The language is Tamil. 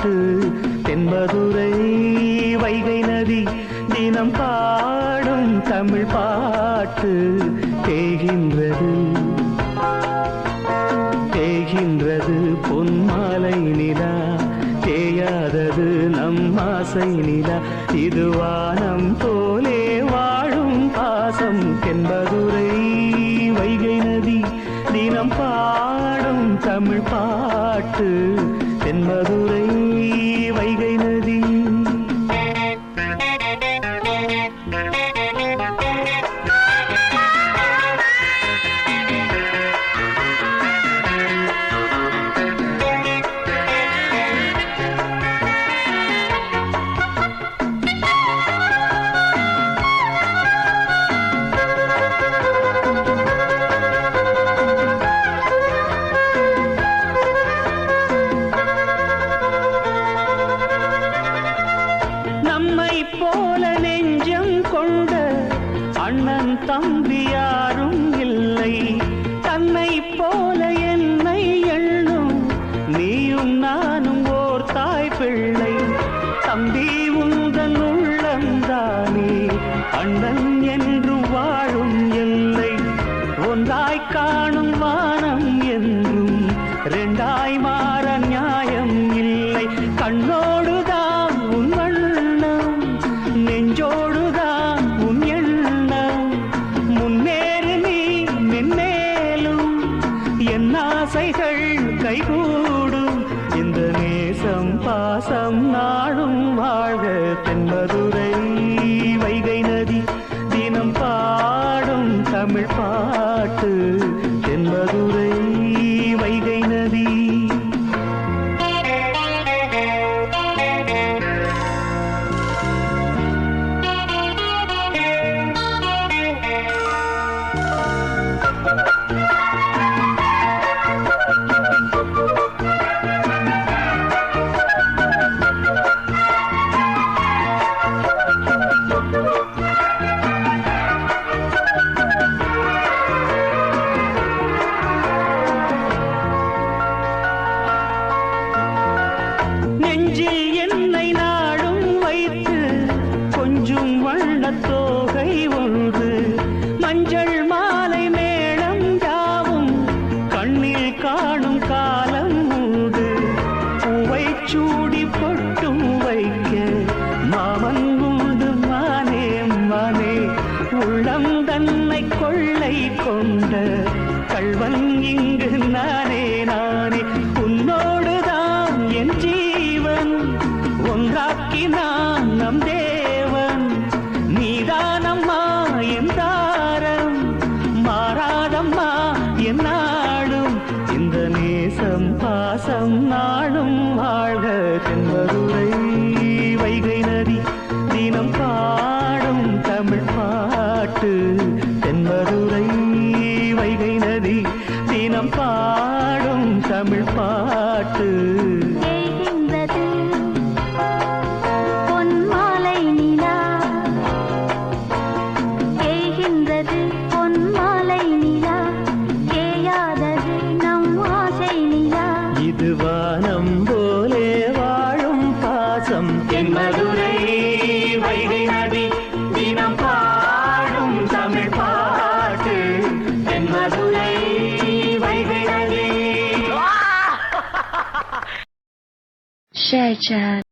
பாட்டு தென்மதுரை வைகை நதி தினம் பாடும் தமிழ் பாட்டு தேகின்றது தேகின்றது பொன்மாலை நிலா தேயாதது நம் ஆசை நிலா இது வானம் போலே வாழும் பாசம் தென்மதுரை வைகை நதி தினம் பாடும் தமிழ் பாட்டு தென்மதுரை வைகை நதி. நம்மை போல நெஞ்சம் கொண்ட அண்ணன் தம்பி யாரும் இல்லை தன்னை போல என்னை எண்ணும் நீயும் நானும் ஓர் தாய் பிள்ளை தம்பி உந்தன் உள்ளந்தானே அண்ணன் என்றும் வாழும் எல்லை ஒன்றாய் காணும் வானம் என்றும் ரெண்டாய் மாற நியாயம் இல்லை கண்ணோடுதான் உன் வண்ணம் நெஞ்சோடுதான் உன் எண்ணம் முன்னேறு நீ மென்மேலும் என் ஆசைகள் கைகூடும் இந்த நேசம் பாசம் நாடும் வாழ்க தென்மதுரை வைகை நதி தினம் பாடும் தமிழ் பாட்டு தென்மதுரை வைகை நதி. நெஞ்சில் என்னை நாடும் வைத்து கொஞ்சம் வண்ணத்தோகை ஒன்று மஞ்சள் மாலை மேளம் யாவும் கண்ணில் காணும் காலம் உண்டு பூவை சூடி பொட்டும் வைக்க மாமன் உண்டு மானே மானே உள்ளம் தன்னை கொள்ளை கொண்ட கள்வன் இங்கு நானே நானே உன்னோடுதான் என் ஜீவன் ஒன்றாக்கினான் நம் தேவன் நீதானம்மா என் தாரம் மாறாதம்மா என் நாடும் இந்த நேசம் பாசம் நாடும் வாழ்க தென்மதுரை வைகை நதி தினம் பாடும் தமிழ் பாட்டு தென்மதுரை வைகை நதி தினம் பாடும் தமிழ் பாட்டு பொன்மாலை நிலா தேய்கின்றது பொன்மாலை நிலா தேயாதது நம் ஆசை நிலா இது வானம் போலே வாழும் பாசம் தென்மதுரை வைகை நதி தினம் பாடும் தமிழ் பாட்டு தென்மதுரை வைகை நதி. ஷேர்